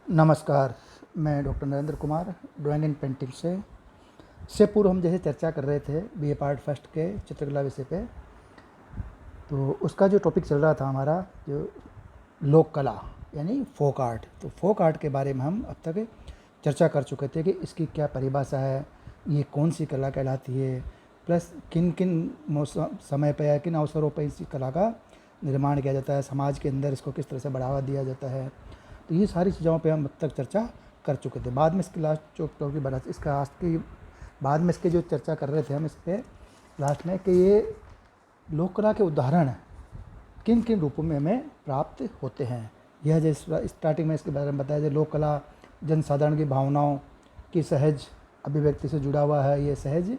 नमस्कार। मैं doctor Narendra Kumar drawing and painting से पूर्व हम जैसे चर्चा कर रहे थे बीए पार्ट फर्स्ट के चित्रकला विषय पे। तो उसका जो टॉपिक चल रहा था हमारा जो लोक कला यानी फोक आर्ट। तो फोक आर्ट के बारे में हम अब तक चर्चा कर चुके थे कि इसकी क्या परिभाषा है, ये कौन सी कला कहलाती है, प्लस किन किन मौसम समय पर या किन अवसरों पर इसी कला का निर्माण किया जाता है, समाज के अंदर इसको किस तरह से बढ़ावा दिया जाता है। तो ये सारी चीज़ों पे हम अब तक चर्चा कर चुके थे। बाद में इसकी लास्ट जो टॉपिक बना इसका लास्ट की बाद में इसके जो चर्चा कर रहे थे हम इस पर लास्ट में कि ये लोक कला के उदाहरण किन किन रूपों में हमें प्राप्त होते हैं। यह जैसे स्टार्टिंग में इसके बारे में बताया जाए, लोक कला जनसाधारण की भावनाओं की सहज अभिव्यक्ति से जुड़ा हुआ है, ये सहज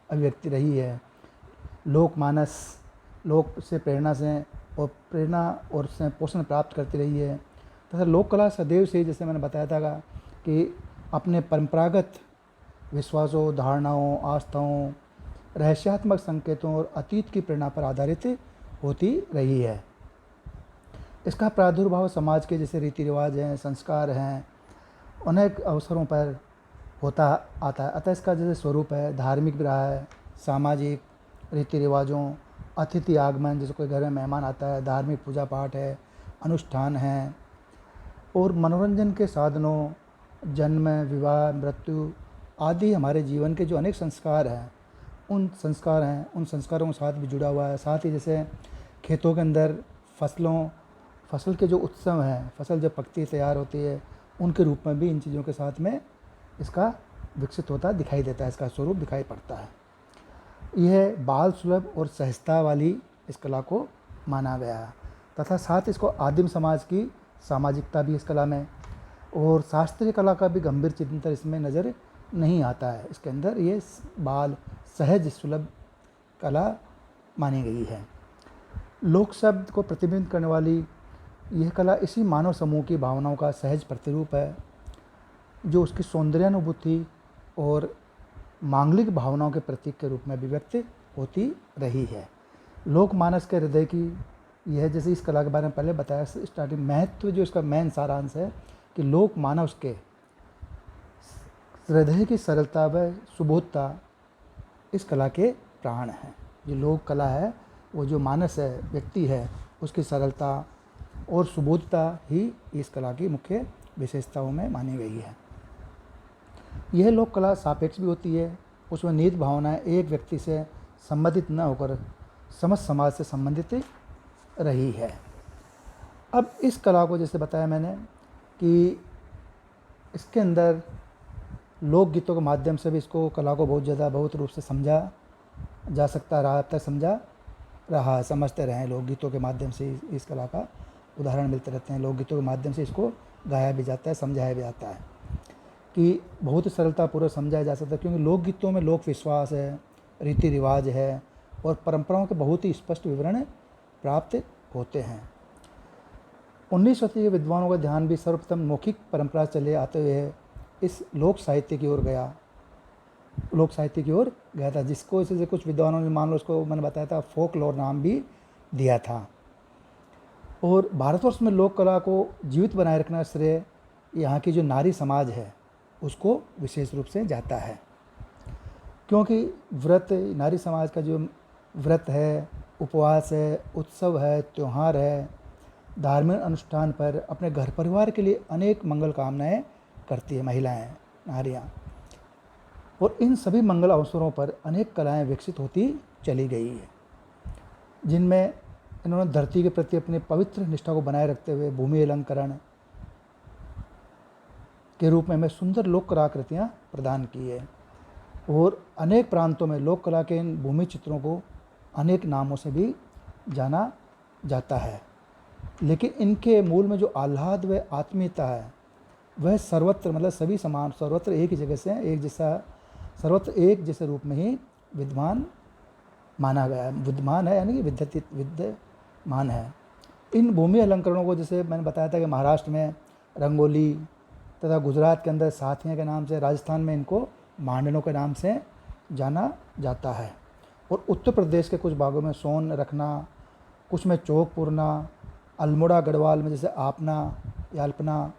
अभिव्यक्ति रही है। लोकमानस लोक से प्रेरणा और से पोषण प्राप्त करती रही है तथा लोक कला सदैव से, जैसे मैंने बताया था कि अपने परंपरागत विश्वासों, धारणाओं, आस्थाओं, रहस्यात्मक संकेतों और अतीत की प्रेरणा पर आधारित होती रही है। इसका प्रादुर्भाव समाज के जैसे रीति रिवाज हैं, संस्कार हैं, अनेक अवसरों पर होता आता है। अतः इसका जैसे स्वरूप है धार्मिक भी रहा है, सामाजिक रीति रिवाजों, अतिथि आगमन, जैसे कोई घर में मेहमान आता है, धार्मिक पूजा पाठ है, अनुष्ठान हैं, और मनोरंजन के साधनों, जन्म, विवाह, मृत्यु आदि हमारे जीवन के जो अनेक संस्कार हैं उन संस्कारों के साथ भी जुड़ा हुआ है। साथ ही जैसे खेतों के अंदर फसल के जो उत्सव हैं, फसल जब पकती तैयार होती है उनके रूप में भी इन चीज़ों के साथ में इसका विकसित होता दिखाई देता है, इसका स्वरूप दिखाई पड़ता है। यह बाल सुलभ और सहजता वाली इस कला को माना गया है तथा साथ इसको आदिम समाज की सामाजिकता भी इस कला में और शास्त्रीय कला का भी गंभीर चिंतन इसमें नज़र नहीं आता है। इसके अंदर ये बाल सहज सुलभ कला मानी गई है। लोक शब्द को प्रतिबिंबित करने वाली यह कला इसी मानव समूह की भावनाओं का सहज प्रतिरूप है जो उसकी सौंदर्यानुभूति और मांगलिक भावनाओं के प्रतीक के रूप में अभिव्यक्त होती रही है। लोकमानस के हृदय की यह, जैसे इस कला के बारे में पहले बताया स्टार्टिंग, महत्व जो इसका मेन सारांश है कि लोक मानस के हृदय की सरलता व सुबोधता इस कला के प्राण हैं। जो लोक कला है वो जो मानस है, व्यक्ति है, उसकी सरलता और सुबोधता ही इस कला की मुख्य विशेषताओं में मानी गई है। यह लोक कला सापेक्ष भी होती है, उसमें निहित भावनाएं एक व्यक्ति से संबंधित न होकर समस्त समाज से संबंधित रही है। अब इस कला को जैसे बताया मैंने कि इसके अंदर लोकगीतों के माध्यम से भी इसको कला को बहुत रूप से समझा जा सकता रहा, अब तक समझा रहा, समझते रहे। लोकगीतों के माध्यम से इस कला का उदाहरण मिलते रहते हैं। लोकगीतों के माध्यम से इसको गाया भी जाता है, समझाया भी जाता है कि बहुत सरलतापूर्वक समझाया जा सकता है, क्योंकि लोकगीतों में लोक विश्वास है, रीति रिवाज है और परंपराओं के बहुत ही स्पष्ट विवरण प्राप्त होते हैं। 19वीं शताब्दी के विद्वानों का ध्यान भी सर्वप्रथम मौखिक परंपरा चले आते हुए इस लोक साहित्य की ओर गया था, जिसको जैसे कुछ विद्वानों ने, मान लो उसको मैंने बताया था, फोक लोर नाम भी दिया था। और भारतवर्ष में लोक कला को जीवित बनाए रखना श्रेय यहाँ की जो नारी समाज है उसको विशेष रूप से जाता है, क्योंकि नारी समाज का जो व्रत है, उपवास है, उत्सव है, त्यौहार है, धार्मिक अनुष्ठान पर अपने घर परिवार के लिए अनेक मंगल कामनाएं करती है महिलाएं, नारियां, और इन सभी मंगल अवसरों पर अनेक कलाएं विकसित होती चली गई है, जिनमें इन्होंने धरती के प्रति अपनी पवित्र निष्ठा को बनाए रखते हुए भूमि अलंकरण के रूप में हमें सुंदर लोक कलाकृतियाँ प्रदान की है। और अनेक प्रांतों में लोक कला के इन भूमि चित्रों को अनेक नामों से भी जाना जाता है, लेकिन इनके मूल में जो आह्लाद व आत्मीयता है वह सर्वत्र, मतलब सभी समान, सर्वत्र एक ही जगह से सर्वत्र एक जैसे रूप में ही विद्यमान माना गया है, विद्यमान है यानी कि विद्यमान है। इन भूमि अलंकरणों को जैसे मैंने बताया था कि महाराष्ट्र में रंगोली तथा गुजरात के अंदर साथिया के नाम से, राजस्थान में इनको मांडनों के नाम से जाना जाता है, और उत्तर प्रदेश के कुछ भागों में सोन रखना, कुछ में चौक पुरना, अल्मोड़ा गढ़वाल में जैसे आपना या अल्पना,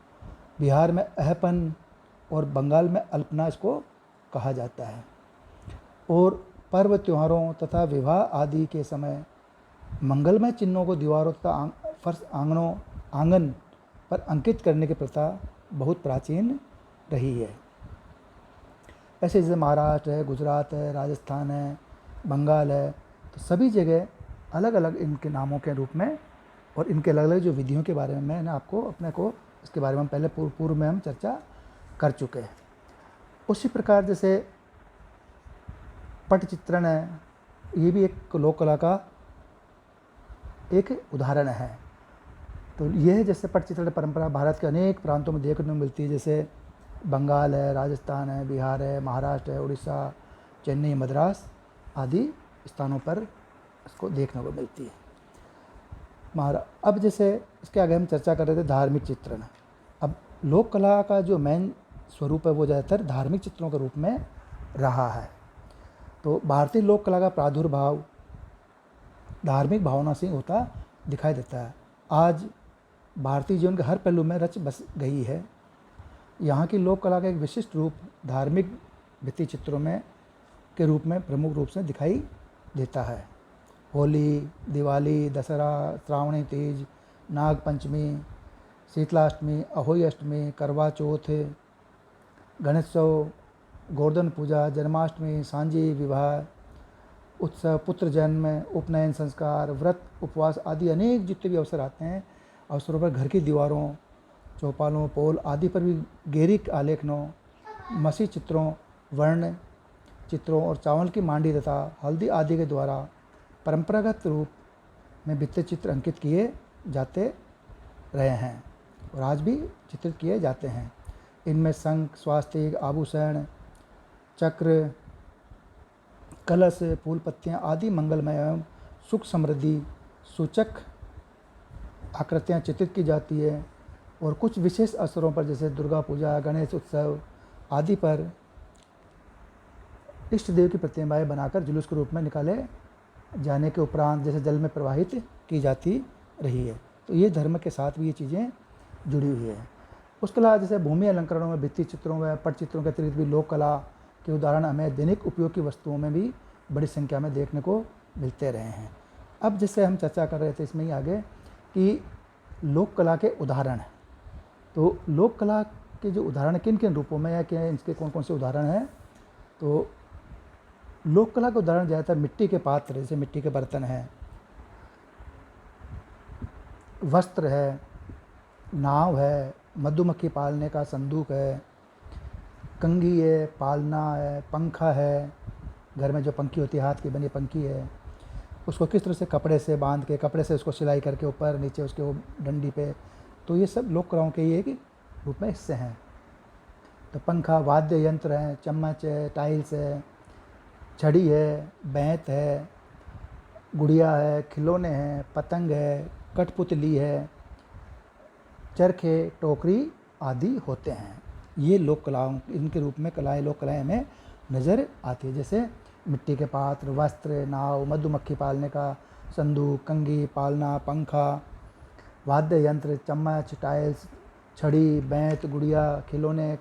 बिहार में अहपन और बंगाल में अल्पना इसको कहा जाता है। और पर्व त्योहारों तथा विवाह आदि के समय मंगलमय चिन्हों को दीवारों तथा फर्श आंगन पर अंकित करने की प्रथा बहुत प्राचीन रही है। ऐसे जैसे महाराष्ट्र है, गुजरात है, राजस्थान है, बंगाल है, तो सभी जगह अलग अलग इनके नामों के रूप में और इनके अलग अलग जो विधियों के बारे में मैंने आपको अपने को इसके बारे में पहले पूर्व में हम चर्चा कर चुके हैं। उसी प्रकार जैसे पट चित्रण है, ये भी एक लोक कला का एक उदाहरण है। तो यह जैसे पट चित्रण परंपरा भारत के अनेक प्रांतों में देखने को मिलती है, जैसे बंगाल है, राजस्थान है, बिहार है, महाराष्ट्र है, उड़ीसा, चेन्नई, मद्रास आदि स्थानों पर इसको देखने को मिलती है। अब जैसे इसके आगे हम चर्चा कर रहे थे धार्मिक चित्रण। अब लोक कला का जो मेन स्वरूप है वो ज़्यादातर धार्मिक चित्रों के रूप में रहा है। तो भारतीय लोक कला का प्रादुर्भाव धार्मिक भावना से होता दिखाई देता है। आज भारतीय जीवन के हर पहलू में रच बस गई है। यहाँ की लोक कला का एक विशिष्ट रूप धार्मिक भित्ति चित्रों में के रूप में प्रमुख रूप से दिखाई देता है। होली, दिवाली, दशहरा, श्रावणी तीज, नाग पंचमी, शीतलाष्टमी, अहोई अष्टमी, करवा चौथ, गणेशोत्सव, गोवर्धन पूजा, जन्माष्टमी, सांझी विवाह उत्सव, पुत्र जन्म, उपनयन संस्कार, व्रत, उपवास आदि अनेक जितने भी अवसर आते हैं, अवसरों पर घर की दीवारों, चौपालों, पोल आदि पर भी गेरिक आलेखनों, मसी चित्रों, वर्ण चित्रों और चावल की मांडी तथा हल्दी आदि के द्वारा परंपरागत रूप में भित्ति चित्र अंकित किए जाते रहे हैं और आज भी चित्रित किए जाते हैं। इनमें शंख, स्वास्तिक, आभूषण, चक्र, कलश, फूल पत्तियाँ आदि मंगलमय एवं सुख समृद्धि सूचक आकृतियाँ चित्रित की जाती है। और कुछ विशेष अवसरों पर जैसे दुर्गा पूजा, गणेश उत्सव आदि पर इष्ट देव की प्रतिमाएं बनाकर जुलूस के रूप में निकाले जाने के उपरांत जैसे जल में प्रवाहित की जाती रही है। तो ये धर्म के साथ भी ये चीज़ें जुड़ी हुई है। उसके अलावा जैसे भूमि अलंकरणों में भित्ति चित्रों में पट चित्रों के अतिरिक्त भी लोक कला के उदाहरण हमें दैनिक उपयोग की वस्तुओं में भी बड़ी संख्या में देखने को मिलते रहे हैं। अब जैसे हम चर्चा कर रहे थे इसमें ही आगे कि लोक कला के उदाहरण, तो लोक कला के जो उदाहरण किन किन रूपों में या क्या इसके कौन कौन से उदाहरण हैं। तो लोक कला के उदाहरण ज़्यादातर मिट्टी के पात्र जैसे मिट्टी के बर्तन हैं, वस्त्र है, नाव है, मधुमक्खी पालने का संदूक है, कंघी है, पालना है, पंखा है, घर में जो पंखी होती है हाथ की बनी पंखी है, उसको किस तरह से कपड़े से बांध के कपड़े से उसको सिलाई करके ऊपर नीचे उसके वो डंडी पे, तो ये सब लोक कलाओं के ही एक रूप में हिस्से हैं। तो पंखा, वाद्य यंत्र हैं, चम्मच है, टाइल्स है, छड़ी है, बैंत है, गुड़िया है, खिलौने हैं, पतंग है, कठपुतली है, चरखे, टोकरी आदि होते हैं। ये लोक कलाओं इनके रूप में कलाएँ लोक कलाएँ हमें नज़र आती है। जैसे मिट्टी के पात्र, वस्त्र, नाव, मधुमक्खी पालने का संदूक, कंघी, पालना, पंखा, वाद्य यंत्र, चम्मच, टाइल्स, छड़ी, बैंत, गुड़िया, खिलौने,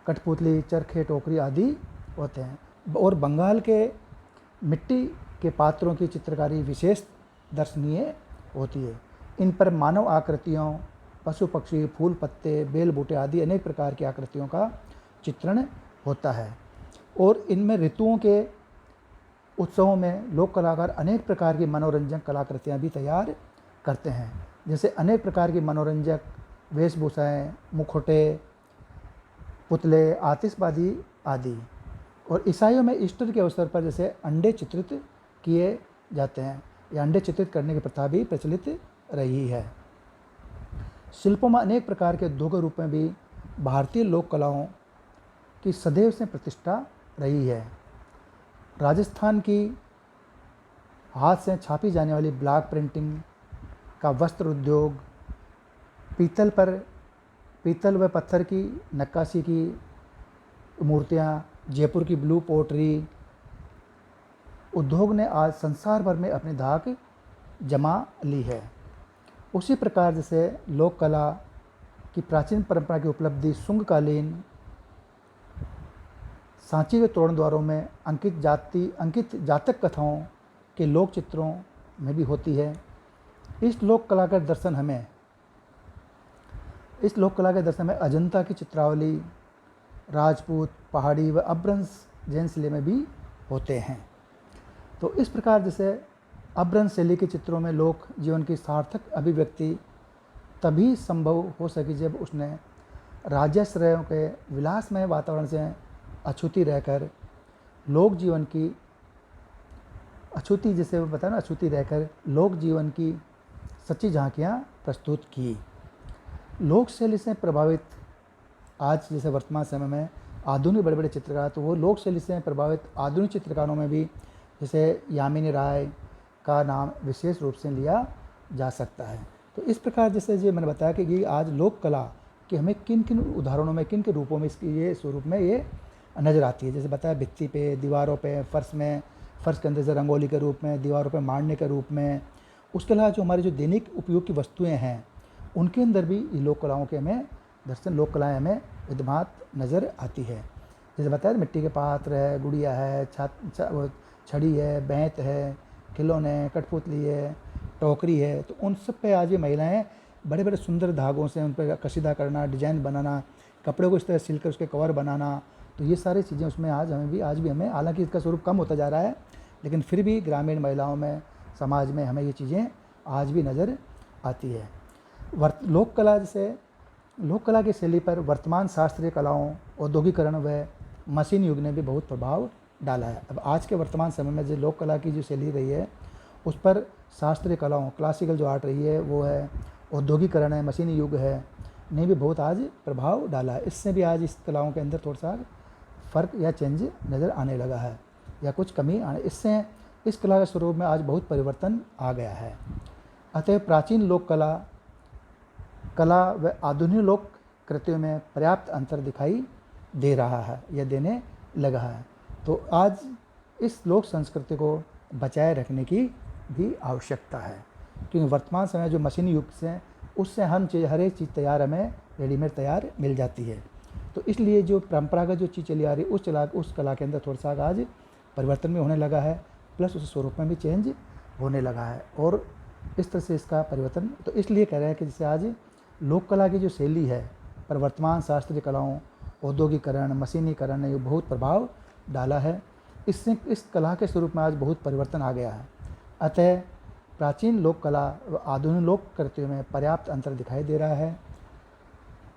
कठपुतली, चरखे, टोकरी आदि होते हैं। और बंगाल के मिट्टी के पात्रों की चित्रकारी विशेष दर्शनीय होती है। इन पर मानव आकृतियों, पशु पक्षी, फूल पत्ते, बेल बूटे आदि अनेक प्रकार की आकृतियों का चित्रण होता है। और इनमें ऋतुओं के उत्सवों में लोक कलाकार अनेक प्रकार की मनोरंजक कलाकृतियाँ भी तैयार करते हैं। जैसे अनेक प्रकार की मनोरंजक वेशभूषाएँ, मुखौटे, पुतले, आतिशबाजी आदि। और ईसाइयों में ईस्टर के अवसर पर जैसे अंडे चित्रित किए जाते हैं या अंडे चित्रित करने की प्रथा भी प्रचलित रही है। शिल्पों में अनेक प्रकार के उद्योग के रूप में भी भारतीय लोक कलाओं की सदैव से प्रतिष्ठा रही है। राजस्थान की हाथ से छापी जाने वाली ब्लॉक प्रिंटिंग का वस्त्र उद्योग, पीतल व पत्थर की नक्काशी की मूर्तियाँ, जयपुर की ब्लू पोट्री उद्योग ने आज संसार भर में अपनी धाक जमा ली है। उसी प्रकार जैसे लोक कला कि प्राचीन परंपरा की उपलब्धि शुंगकालीन सांची के तोरण द्वारों में अंकित जातक कथाओं के लोक चित्रों में भी होती है। इस लोक कला के दर्शन में अजंता की चित्रावली, राजपूत, पहाड़ी व अभ्रंश जैन शैली में भी होते हैं। तो इस प्रकार जैसे अभ्रंश शैली के चित्रों में लोक जीवन की सार्थक अभिव्यक्ति तभी संभव हो सकी जब उसने राज्याश्रयों के विलासमय वातावरण से अछूती रहकर लोक जीवन की सच्ची झांकियाँ प्रस्तुत की। लोक शैली से प्रभावित आज जैसे वर्तमान समय में आधुनिक बड़े बड़े चित्रकार, तो वो लोक शैली से प्रभावित आधुनिक चित्रकारों में भी जैसे यामिनी राय का नाम विशेष रूप से लिया जा सकता है। तो इस प्रकार जैसे जो मैंने बताया कि आज लोक कला कि हमें किन किन उदाहरणों में, किन के रूपों में इसकी ये स्वरूप में ये नज़र आती है। जैसे बताया भित्ति पे, दीवारों पे, फर्श के अंदर से रंगोली के रूप में, दीवारों पे मांडने के रूप में। उसके अलावा जो हमारी जो दैनिक उपयोग की वस्तुएं हैं उनके अंदर भी ये लोक कलाएँ हमें विद्यमान नज़र आती है। जैसे बताया मिट्टी के पात्र है, गुड़िया है, छड़ी है, बैंत है, खिलौने, कठपुतली है, टोकरी है। तो उन सब पे आज ये महिलाएँ बड़े बड़े सुंदर धागों से उन पर कशीदा करना, डिजाइन बनाना, कपड़े को इस तरह सिल कर उसके कवर बनाना, तो ये सारी चीज़ें उसमें आज भी हमें, हालांकि इसका स्वरूप कम होता जा रहा है, लेकिन फिर भी ग्रामीण महिलाओं में, समाज में हमें ये चीज़ें आज भी नज़र आती है। लोक कला की शैली पर वर्तमान शास्त्रीय कलाओं, औद्योगिकरण व मशीन युग ने भी बहुत प्रभाव डाला है। अब आज के वर्तमान समय में जो लोक कला की जो शैली रही है उस पर शास्त्रीय कलाओं, क्लासिकल जो आर्ट रही है वो है, औद्योगिकरण है, मशीनी युग है, ने भी बहुत आज प्रभाव डाला है। इससे भी आज इस कलाओं के अंदर थोड़ा सा फ़र्क या चेंज नज़र आने लगा है या कुछ कमी आने, इससे इस कला के स्वरूप में आज बहुत परिवर्तन आ गया है। अतः प्राचीन लोक कला व आधुनिक लोक कृतियों में पर्याप्त अंतर दिखाई दे रहा है या देने लगा है। तो आज इस लोक संस्कृति को बचाए रखने की भी आवश्यकता है, क्योंकि वर्तमान समय जो मशीनी युग से उससे हर एक चीज़ तैयार हमें रेडीमेड तैयार मिल जाती है। तो इसलिए जो परंपरागत जो चीज़ चली आ रही है उस कला के अंदर थोड़ा सा आज परिवर्तन भी होने लगा है, प्लस उस स्वरूप में भी चेंज होने लगा है। और इस तरह से इसका परिवर्तन, तो इसलिए कह रहे हैं कि जैसे आज लोक कला की जो शैली है पर वर्तमान शास्त्रीय कलाओं, औद्योगिकरण, मशीनीकरण ने बहुत प्रभाव डाला है। इससे इस कला के स्वरूप में आज बहुत परिवर्तन आ गया है। अतः प्राचीन लोक कला व आधुनिक लोक कृतियों में पर्याप्त अंतर दिखाई दे रहा है।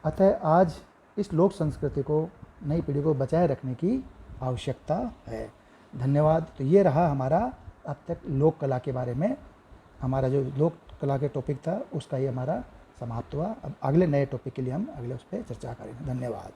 अतः आज इस लोक संस्कृति को नई पीढ़ी को बचाए रखने की आवश्यकता है। धन्यवाद। तो ये रहा हमारा अब तक लोक कला के बारे में, हमारा जो लोक कला के टॉपिक था उसका ये हमारा समाप्त हुआ। अब अगले नए टॉपिक के लिए हम अगले उस पर चर्चा करेंगे। धन्यवाद।